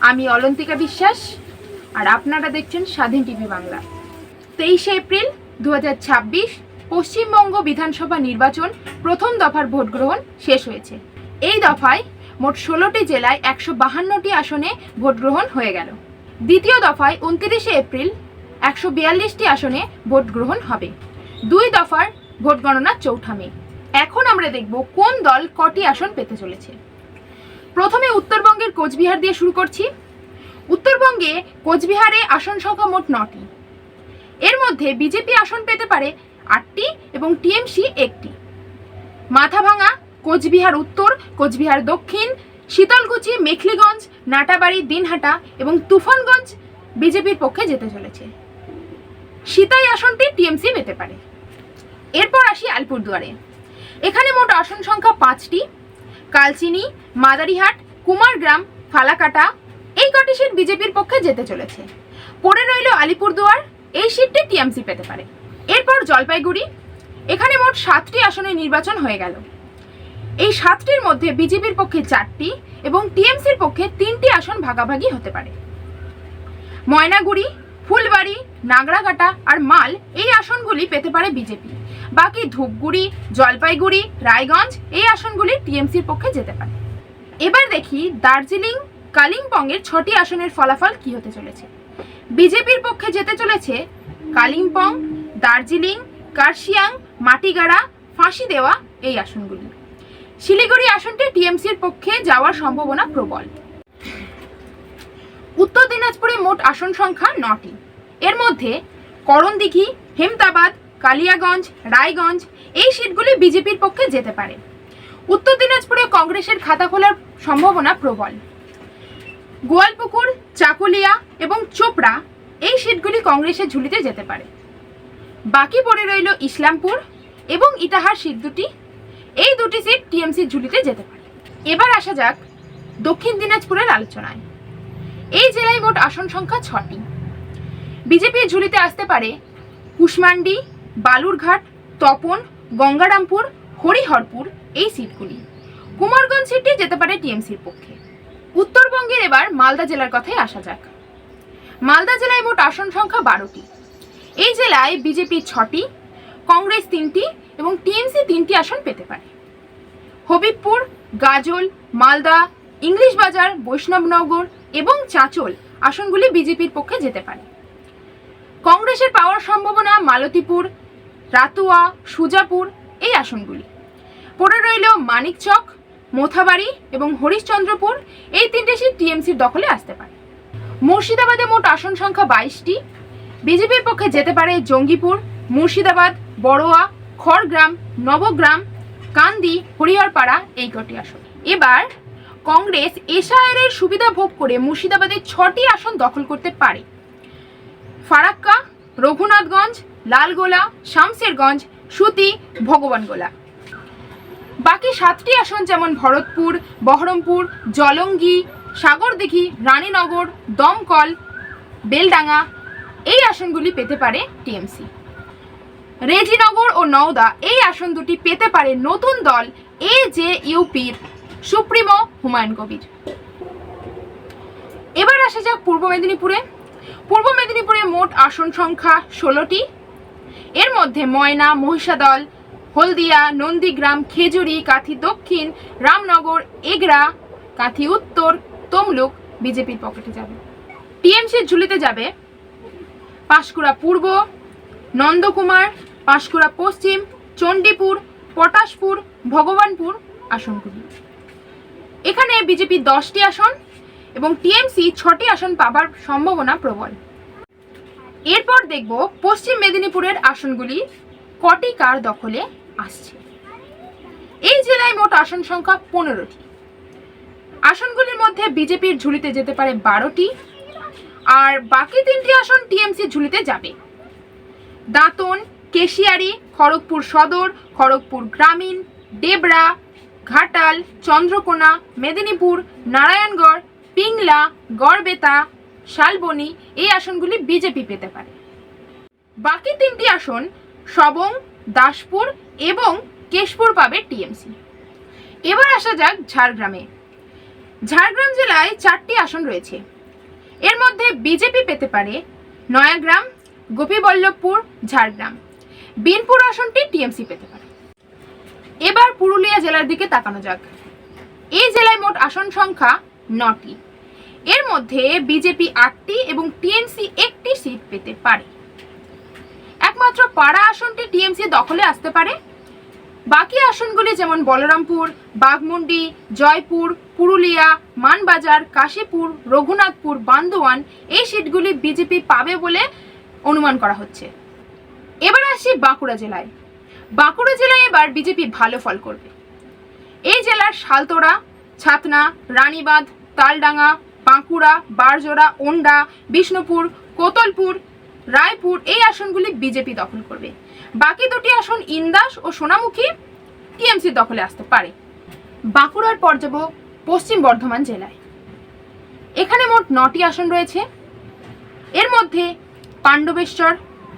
আমি অলন্তিকা বিশ্বাস আর আপনারা দেখছেন স্বাধীন টিভি বাংলা। 23 এপ্রিল 2026 পশ্চিমবঙ্গ বিধানসভা নির্বাচন প্রথম দফার ভোট গ্রহণ শেষ হয়েছে। এই দফায় মোট 16টি জেলায় 152টি আসনে ভোট গ্রহণ হয়ে গেল। দ্বিতীয় দফায় 29 এপ্রিল 142টি আসনে ভোট গ্রহণ হবে। দুই দফার ভোট গণনা 4 মে। এখন আমরা দেখব কোন দল কটি আসন পেতে চলেছে। প্রথমে উত্তরবঙ্গের কোচবিহার দিয়ে শুরু করছি। উত্তরবঙ্গে কোচবিহারে আসন সংখ্যা মোট 9টি। এর মধ্যে বিজেপি আসন পেতে পারে 8টি এবং টিএমসি 1টি। মাথাভাঙা, কোচবিহার উত্তর, কোচবিহার দক্ষিণ, শীতলকুচি, মেখলিগঞ্জ, নাটাবাড়ি, দিনহাটা এবং তুফানগঞ্জ বিজেপির পক্ষে যেতে চলেছে। সিতাই আসনটি টিএমসি পেতে পারে। এরপর আসি আলিপুরদুয়ারে। এখানে মোট আসন সংখ্যা 5টি। কালচিনি, মাদারিহাট, কুমারগ্রাম, ফালাকাটা এই কটি সিট বিজেপির পক্ষে যেতে চলেছে। পড়ে রইল আলিপুরদুয়ার, এই সিটটি টিএমসি পেতে পারে। এরপর জলপাইগুড়ি। এখানে মোট 7টি আসনে নির্বাচন হয়ে গেল। এই 7টির মধ্যে বিজেপির পক্ষে 4টি এবং টিএমসির পক্ষে 3টি আসন ভাগাভাগি হতে পারে। ময়নাগুড়ি, ফুলবাড়ি, নাগরাকাটা আর মাল এই আসনগুলি পেতে পারে বিজেপি। বাকি ধূপগুড়ি, জলপাইগুড়ি, রায়গঞ্জ এই আসনগুলি টিএমসির পক্ষে যেতে পারে। এবার দেখি দার্জিলিং, কালিম্পংয়ের 6টি আসনের ফলাফল কি হতে চলেছে। বিজেপির পক্ষে যেতে চলেছে কালিম্পং, দার্জিলিং, কার্শিয়াং, মাটিগাড়া, ফাঁসি দেওয়া এই আসনগুলি। শিলিগুড়ি আসনটি টিএমসির পক্ষে যাওয়ার সম্ভাবনা প্রবল। উত্তর দিনাজপুরে মোট আসন সংখ্যা 9টি। এর মধ্যে করণদিঘি, হেমতাবাদ, কালিয়াগঞ্জ, রায়গঞ্জ এই সিটগুলি বিজেপির পক্ষে যেতে পারে। উত্তর দিনাজপুরে কংগ্রেসের খাতা খোলার সম্ভাবনা প্রবল। গোয়ালপুকুর, চাকুলিয়া এবং চোপড়া এই সিটগুলি কংগ্রেসের ঝুলিতে যেতে পারে। বাকি পড়ে রইল ইসলামপুর এবং ইটাহার সিট দুটি। এই দুটি সিট টিএমসির ঝুলিতে যেতে পারে। এবার আসা যাক দক্ষিণ দিনাজপুরের আলোচনায়। এই জেলায় মোট আসন সংখ্যা 6টি। বিজেপির ঝুলিতে আসতে পারে কুশমান্ডি, বালুরঘাট, তপন, গঙ্গারামপুর, হরিহরপুর এই সিটগুলি। কুমারগঞ্জ সিটটি যেতে পারে টিএমসির পক্ষে। উত্তরবঙ্গের এবার মালদা জেলার কথায় আসা যাক। মালদা জেলায় মোট আসন সংখ্যা 12টি। এই জেলায় বিজেপি 6টি, কংগ্রেস 3টি এবং টিএমসি 3টি আসন পেতে পারে। হবিবপুর, গাজল, মালদা, ইংলিশ বাজার, বৈষ্ণবনগর এবং চাঁচল আসনগুলি বিজেপির পক্ষে যেতে পারে। কংগ্রেসের পাওয়ার সম্ভাবনা মালতীপুর, রাতুয়া, সুজাপুর এই আসনগুলি। পড়ে রইল মানিকচক, মোথাবাড়ি এবং হরিশ্চন্দ্রপুর এই 3টে সিট টিএমসির দখলে আসতে পারে। মুর্শিদাবাদে মোট আসন সংখ্যা 22টি। বিজেপির পক্ষে যেতে পারে জঙ্গিপুর, মুর্শিদাবাদ, বড়োয়া, খড়গ্রাম, নবগ্রাম, কান্দি, হরিহরপাড়া এই কটি আসন। এবার কংগ্রেস এসআইআর সুবিধা ভোগ করে মুর্শিদাবাদের 6টি আসন দখল করতে পারে। ফারাক্কা, রঘুনাথগঞ্জ, লালগোলা, শামসেরগঞ্জ, সুতি, ভগবানগোলা। বাকি 7টি আসন যেমন ভরতপুর, বহরমপুর, জলঙ্গি, সাগরদিঘি, রানীনগর, দমকল, বেলডাঙ্গা এই আসনগুলি পেতে পারে টিএমসি। রেজিনগর ও নওদা এই আসন দুটি পেতে পারে নতুন দল এজেইউপির সুপ্রিমো হুমায়ুন কবির। এবার আসা যাক পূর্ব মেদিনীপুরে। পূর্ব মেদিনীপুরে মোট আসন সংখ্যা 16টি। এর মধ্যে ময়না, মহিষাদল, হলদিয়া, নন্দীগ্রাম, খেজুরি, কাথি দক্ষিণ, রামনগর, এগরা, কাথি উত্তর, তমলুক বিজেপির পকেটে যাবে। টিএমসির ঝুলিতে যাবে পাঁশকুড়া পূর্ব, নন্দকুমার, পাঁশকুড়া পশ্চিম, চণ্ডীপুর, পটাশপুর, ভগবানপুর আসনগুলি। এখানে বিজেপি 10টি আসন এবং টিএমসি 6টি আসন পাবার সম্ভাবনা প্রবল। এরপর দেখব পশ্চিম মেদিনীপুরের আসনগুলি কটি কার দখলে আসছে। এই জেলায় মোট আসন সংখ্যা 15টি। আসনগুলির মধ্যে বিজেপির ঝুলিতে যেতে পারে 12টি আর বাকি 3টি আসন টিএমসির ঝুলিতে যাবে। দাঁতন, কেশিয়ারি, খড়গপুর সদর, খড়গপুর গ্রামীণ, ডেবরা, ঘাটাল, চন্দ্রকোনা, মেদিনীপুর, নারায়ণগড়, পিংলা, গড়বেতা, শালবনী এই আসনগুলি বিজেপি পেতে পারে। বাকি 3টি আসন সবং, দাসপুর এবং কেশপুর পাবে টিএমসি। এবার আসা যাক ঝাড়গ্রামে। ঝাড়গ্রাম জেলায় 4টি আসন রয়েছে। এর মধ্যে বিজেপি পেতে পারে নয়াগ্রাম, গোপীবল্লভপুর, ঝাড়গ্রাম। বিনপুর আসনটি টিএমসি পেতে পারে। এবার পুরুলিয়া জেলার দিকে তাকানো যাক। এই জেলায় মোট আসন সংখ্যা 9টি। এর মধ্যে বিজেপি 8টি এবং টিএমসি 1টি সিট পেতে পারে। একমাত্র পাড়া আসনটি টিএমসি দখলে আসতে পারে। বাকি আসনগুলি যেমন বলরামপুর, বাঘমুন্ডি, জয়পুর, পুরুলিয়া, মানবাজার, কাশীপুর, রঘুনাথপুর, বান্দোয়ান এই সিটগুলি বিজেপি পাবে বলে অনুমান করা হচ্ছে। এবার আসি বাঁকুড়া জেলায়। বাঁকুড়া জেলায় এবার বিজেপি ভালো ফল করবে। এই জেলার শালতোড়া, ছাতনা, রানীবাঁধ, তালডাঙ্গা, বাঁকুড়া, বারজোড়া, ওন্ডা, বিষ্ণুপুর, কোতলপুর, রায়পুর এই আসনগুলি বিজেপি দখল করবে। বাকি দুটি আসন ইন্দাস ও সোনামুখী টিএমসি দখলে আসতে পারে। বাঁকুড়ার পর যাব পশ্চিম বর্ধমান জেলায়। এখানে মোট 9টি আসন রয়েছে। এর মধ্যে পাণ্ডবেশ্বর,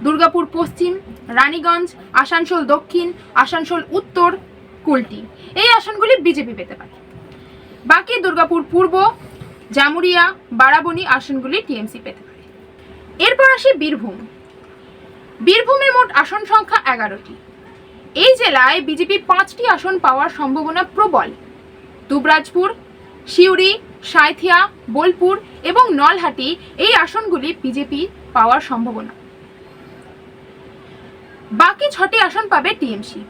দুর্গাপুর পশ্চিম, রানীগঞ্জ, আসানসোল দক্ষিণ, আসানসোল উত্তর, কুলটি এই আসনগুলি বিজেপি পেতে পারে। বাকি দুর্গাপুর পূর্ব, জামুরিয়া, বারাবণী আসনগুলি টিএমসি পেতে পারে। এরপর আসি বীরভূম। বীরভূমে মোট আসন সংখ্যা 11টি। এই জেলায় বিজেপি 5টি আসন পাওয়ার সম্ভাবনা প্রবল। দুবরাজপুর, সিউড়ি, সাঁইথিয়া, বোলপুর এবং নলহাটি এই আসনগুলি বিজেপি পাওয়ার সম্ভাবনা। বাকি 6টি আসন পাবে টিএমসি।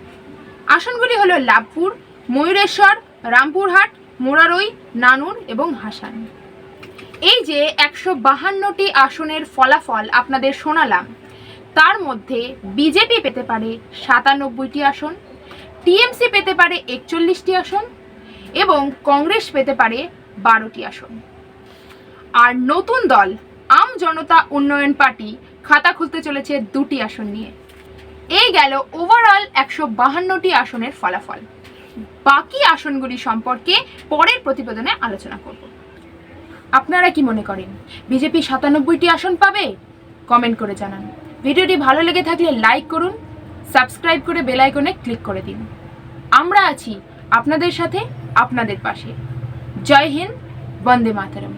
আসনগুলি হলো লাভপুর, ময়ূরেশ্বর, রামপুরহাট, মোরারই, নানুর এবং হাসান। এই যে 152টি আসনের ফলাফল আপনাদের শোনালাম, তার মধ্যে বিজেপি পেতে পারে 97টি আসন, টিএমসি পেতে পারে 41টি আসন এবং কংগ্রেস পেতে পারে 12টি আসন। আর নতুন দল আম জনতা উন্নয়ন পার্টি খাতা খুলতে চলেছে 2টি আসন নিয়ে। এই গেল ওভারঅল 152টি আসনের ফলাফল। বাকি আসনগুলি সম্পর্কে পরের প্রতিবেদনে আলোচনা করব। আপনারা কি মনে করেন বিজেপি 97টি আসন পাবে? কমেন্ট করে জানান। ভিডিওটি ভালো লেগে থাকলে লাইক করুন, সাবস্ক্রাইব করে বেল আইকনে ক্লিক করে দিন। আমরা আছি আপনাদের সাথে, আপনাদের পাশে। জয় হিন্দ, বন্দে মাতরম।